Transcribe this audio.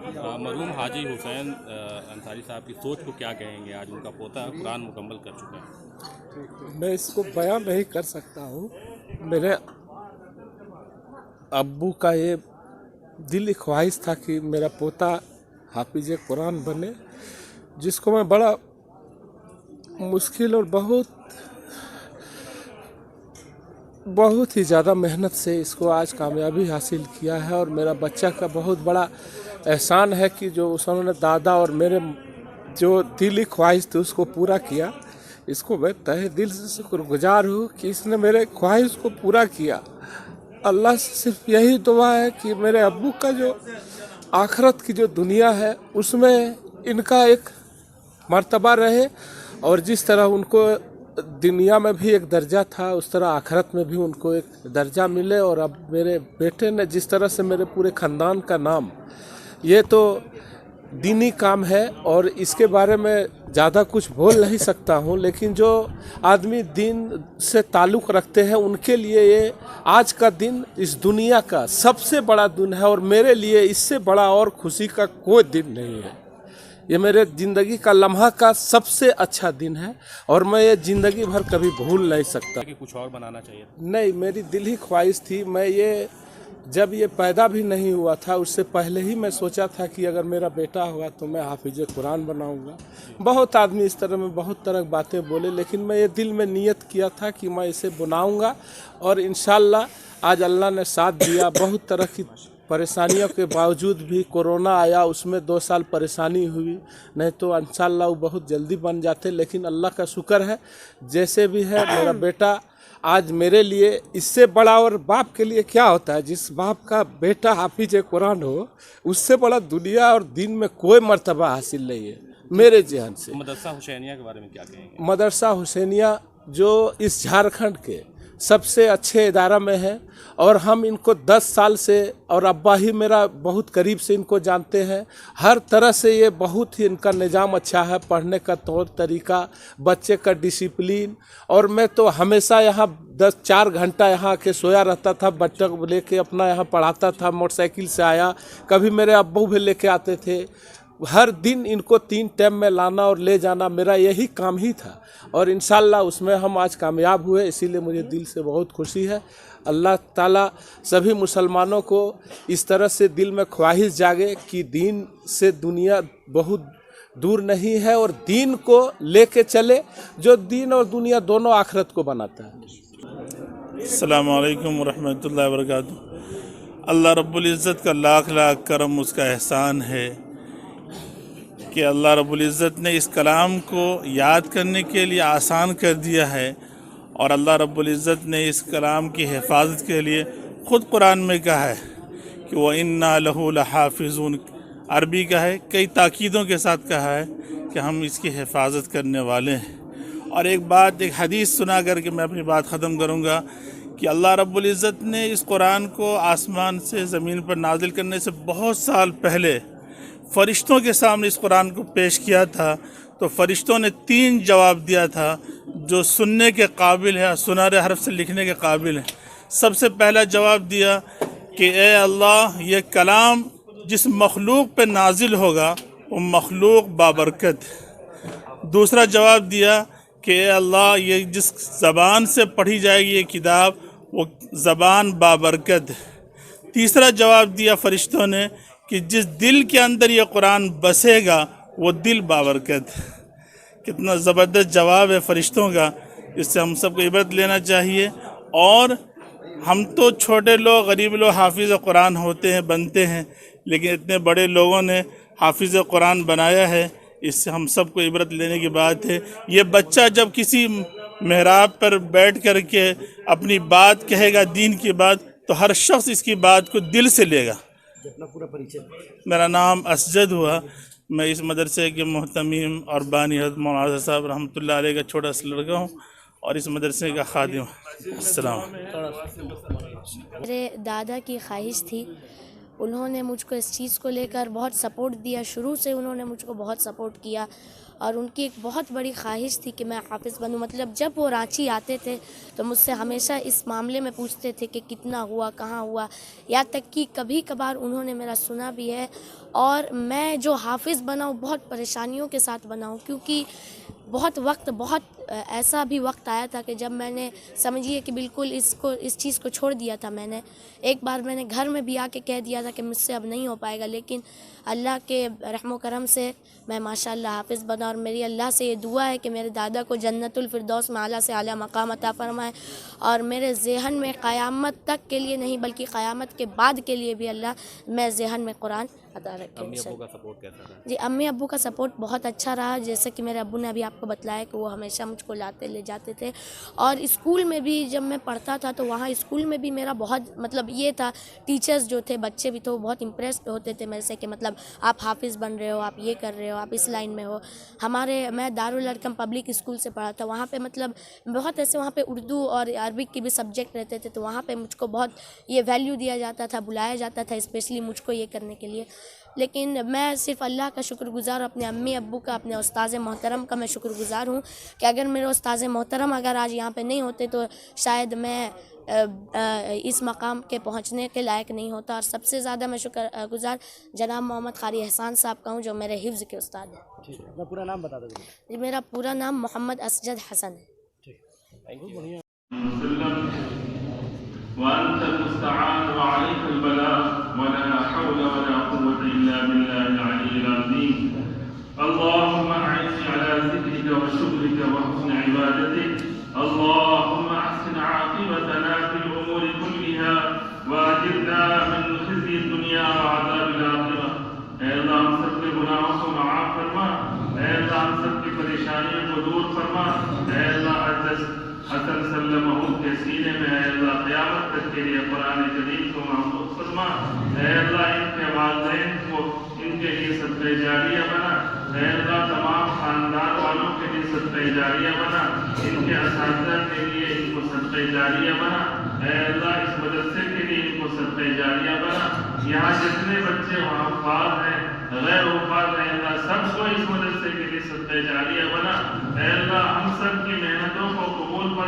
मरहूम हाजी हुसैन अंसारी साहब की सोच को क्या कहेंगे? आज उनका पोता कुरान मुकम्मल कर चुका है। मैं इसको बयां नहीं कर सकता हूँ। मेरे अब्बू का ये दिली ख्वाहिश था कि मेरा पोता हाफिज कुरान बने, जिसको मैं बड़ा मुश्किल और बहुत ही ज़्यादा मेहनत से इसको आज कामयाबी हासिल किया है। और मेरा बच्चा का बहुत बड़ा एहसान है कि जो उन्होंने दादा और मेरे जो दिली ख्वाहिश थी उसको पूरा किया। इसको मैं तहे दिल से शुक्रगुजार हूँ कि इसने मेरे ख्वाहिश को पूरा किया। अल्लाह से सिर्फ यही दुआ है कि मेरे अब्बू का जो आखिरत की जो दुनिया है उसमें इनका एक मर्तबा रहे, और जिस तरह उनको दुनिया में भी एक दर्जा था उस तरह आखिरत में भी उनको एक दर्जा मिले। और अब मेरे बेटे ने जिस तरह से मेरे पूरे ख़ानदान का नाम, ये तो दीनी काम है और इसके बारे में ज़्यादा कुछ बोल नहीं सकता हूँ, लेकिन जो आदमी दीन से ताल्लुक़ रखते हैं उनके लिए ये आज का दिन इस दुनिया का सबसे बड़ा दिन है। और मेरे लिए इससे बड़ा और खुशी का कोई दिन नहीं है। ये मेरे ज़िंदगी का लम्हा का सबसे अच्छा दिन है और मैं ये ज़िंदगी भर कभी भूल नहीं सकता। कि कुछ और बनाना चाहिए? नहीं, मेरी दिल ही ख्वाहिश थी। मैं ये जब ये पैदा भी नहीं हुआ था उससे पहले ही मैं सोचा था कि अगर मेरा बेटा हुआ तो मैं हाफिज कुरान बनाऊंगा। बहुत आदमी इस तरह में बहुत तरह की बातें बोले, लेकिन मैं ये दिल में नियत किया था कि मैं इसे बनाऊंगा। और इंशाल्लाह आज अल्लाह ने साथ दिया। बहुत तरह की परेशानियों के बावजूद भी कोरोना आया, उसमें 2 साल परेशानी हुई, नहीं तो इंशाल्लाह वो बहुत जल्दी बन जाते। लेकिन अल्लाह का शुक्र है, जैसे भी है मेरा बेटा आज मेरे लिए इससे बड़ा और बाप के लिए क्या होता है। जिस बाप का बेटा हाफिज कुरान हो उससे बड़ा दुनिया और दीन में कोई मर्तबा हासिल नहीं है मेरे जहन से। मदरसा हुसैनिया के बारे में क्या कहेंगे? मदरसा हुसैनिया जो इस झारखंड के सबसे अच्छे इदारा में है और हम इनको 10 साल से, और अब्बा ही मेरा बहुत करीब से इनको जानते हैं। हर तरह से ये बहुत ही इनका निज़ाम अच्छा है, पढ़ने का तौर तरीका, बच्चे का डिसिप्लिन। और मैं तो हमेशा यहाँ 4 घंटा यहाँ आके सोया रहता था, बच्चों को लेके अपना यहाँ पढ़ाता था। मोटरसाइकिल से आया, कभी मेरे अब्बू भी लेके आते थे। हर दिन इनको 3 टाइम में लाना और ले जाना मेरा यही काम ही था और इंशाल्लाह उसमें हम आज कामयाब हुए। इसीलिए मुझे दिल से बहुत खुशी है। अल्लाह ताला सभी मुसलमानों को इस तरह से दिल में ख्वाहिश जागे कि दीन से दुनिया बहुत दूर नहीं है और दीन को लेके चले, जो दीन और दुनिया दोनों आखिरत को बनाता है। अस्सलामु अलैकुम वरहमतुल्लाहि वबरकातुहू। अल्लाह रब्बुल इज़्ज़त का लाख लाख करम, उसका एहसान है कि अल्लाह रब्बुल इज़्ज़त ने इस कलाम को याद करने के लिए आसान कर दिया है। और अल्लाह रब्बुल इज़्ज़त ने इस कलाम की हिफाजत के लिए ख़ुद कुरान में कहा है कि वह इन्ना लहू लहाफ़िज़ून। अरबी का है, कई ताकीदों के साथ कहा है कि हम इसकी हिफाजत करने वाले हैं। और एक हदीस सुना करके मैं अपनी बात ख़त्म करूँगा कि अल्लाह रब्बुल इज़्ज़त ने इस कुरान को आसमान से ज़मीन पर नाजिल करने से बहुत साल पहले फ़रिश्तों के सामने इस कुरान को पेश किया था। तो फ़रिश्तों ने 3 जवाब दिया था जो सुनने के काबिल है, सुनहरे हर्फ से लिखने के काबिल है। सबसे पहला जवाब दिया कि ए अल्लाह, ये कलाम जिस मखलूक पे नाजिल होगा वो मखलूक बाबरकत। दूसरा जवाब दिया कि ए अल्लाह, ये जिस ज़बान से पढ़ी जाएगी ये किताब वो ज़बान बाबरकत। तीसरा जवाब दिया फ़रिश्तों ने कि जिस दिल के अंदर ये कुरान बसेगा वो दिल बाबरकत। कितना ज़बरदस्त जवाब है फ़रिश्तों का। इससे हम सबको इबरत लेना चाहिए। और हम तो छोटे लोग, गरीब लोग हाफिज़ कुरान होते हैं, बनते हैं, लेकिन इतने बड़े लोगों ने हाफिज़ कुरान बनाया है। इससे हम सबको इबरत लेने की बात है। ये बच्चा जब किसी मेहराब पर बैठ कर के अपनी बात कहेगा, दीन की बात, तो हर शख्स इसकी बात को दिल से लेगा। अपना पूरा परिचय। मेरा नाम असजद हुआ। मैं इस मदरसे के मोहतमीम और बानी हज़रत मौलाना साहब रहमतुल्लाह अलैह का छोटा सा लड़का हूँ और इस मदरसे का खादिम। अस्सलाम। मेरे दादा की ख्वाहिश थी, उन्होंने मुझको इस चीज़ को लेकर बहुत सपोर्ट दिया। शुरू से उन्होंने मुझको बहुत सपोर्ट किया اور ان کی ایک بہت بڑی خواہش تھی کہ میں حافظ بنوں. مطلب جب وہ رانچی آتے تھے تو مجھ سے ہمیشہ اس معاملے میں پوچھتے تھے کہ کتنا ہوا, کہاں ہوا, یہاں تک کہ کبھی کبھار انہوں نے میرا سنا بھی ہے. اور میں جو حافظ بنا ہوں بہت پریشانیوں کے ساتھ بنا ہوں, کیونکہ بہت ایسا بھی وقت آیا تھا کہ جب میں نے سمجھیے کہ بالکل اس چیز کو چھوڑ دیا تھا. میں نے ایک بار میں نے گھر میں بھی آ کے کہہ دیا تھا کہ مجھ سے اب نہیں ہو پائے گا, لیکن اللہ کے رحم و کرم سے میں ماشاءاللہ حافظ بنا. اور میری اللہ سے یہ دعا ہے کہ میرے دادا کو جنت الفردوس میں اعلیٰ سے اعلیٰ مقام عطا فرمائے, اور میرے ذہن میں قیامت تک کے لیے نہیں بلکہ قیامت کے بعد کے لیے بھی اللہ میں ذہن میں قرآن عطا رکھے. امی ابو کا سپورٹ کیسا رہا؟ جی, امی ابو کا سپورٹ بہت اچھا رہا. جیسے کہ میرے ابو نے ابھی آپ کو بتلایا کہ وہ ہمیشہ مجھ کو لاتے لے جاتے تھے. اور اسکول میں بھی جب میں پڑھتا تھا تو وہاں اسکول میں بھی میرا بہت مطلب یہ تھا, ٹیچرز جو تھے, بچے بھی تو وہ بہت امپریسڈ ہوتے تھے میرے سے کہ مطلب آپ حافظ بن رہے ہو, آپ یہ کر رہے ہو, آپ اس لائن میں ہو. میں دارالارقم پبلک اسکول سے پڑھا تھا, وہاں پہ مطلب بہت ایسے وہاں پہ اردو اور عربک کی بھی سبجیکٹ رہتے تھے, تو وہاں پہ مجھ کو بہت یہ ویلیو دیا جاتا تھا, بلایا جاتا تھا اسپیشلی مجھ کو یہ کرنے کے لیے. لیکن میں صرف اللہ کا شکر گزار, اپنے امی ابو کا, اپنے استاذ محترم کا میں شکر گزار ہوں کہ اگر میرے استاذ محترم اگر آج یہاں پہ نہیں ہوتے تو شاید میں اس مقام کے پہنچنے کے لائق نہیں ہوتا. اور سب سے زیادہ میں شکر گزار جناب محمد قاری احسان صاحب کا ہوں جو میرے حفظ کے استاد ہیں. اپنا پورا نام بتا دیں. جی, میرا پورا نام محمد اسجد حسن ہے. وأنت المستعان وعليك البلاغ ولا حول ولا قوة إلا بالله العلي العظيم. اللهم أعني على ذكرك وشكرك وحسن عبادتك. اللهم أحسن عاقبتنا في الأمور كلها وأجرنا من خزي الدنيا وعذاب الآخرة. اے اللہ ہم سب کے گناہوں کو معاف فرما, اے اللہ ہم سب کی پریشانیوں کو دور فرما, اے اللہ حسن سلمہ کے سینے میں اے اللہ قیامت تک کے لیے قرآن کریم کو محفوظ فرما. اے اللہ ان کے والدین کو ان کے لیے صدقہ جاریہ بنا. اے اللہ تمام خاندان والوں کے لیے صدقہ جاریہ بنا, ان کے اساتذہ کے لیے ان کو صدقہ جاریہ بنا. اے اللہ اس مدرسے کے لیے ان کو صدقہ جاریہ بنا. یہاں جتنے بچے وہاں حفاظ ہیں غیر حفاظ ہیں, اللہ سب کو اس مدرسے کے لیے صدقہ جاریہ بنا. اے اللہ ہم سب کی محنتوں کو قبول فرما.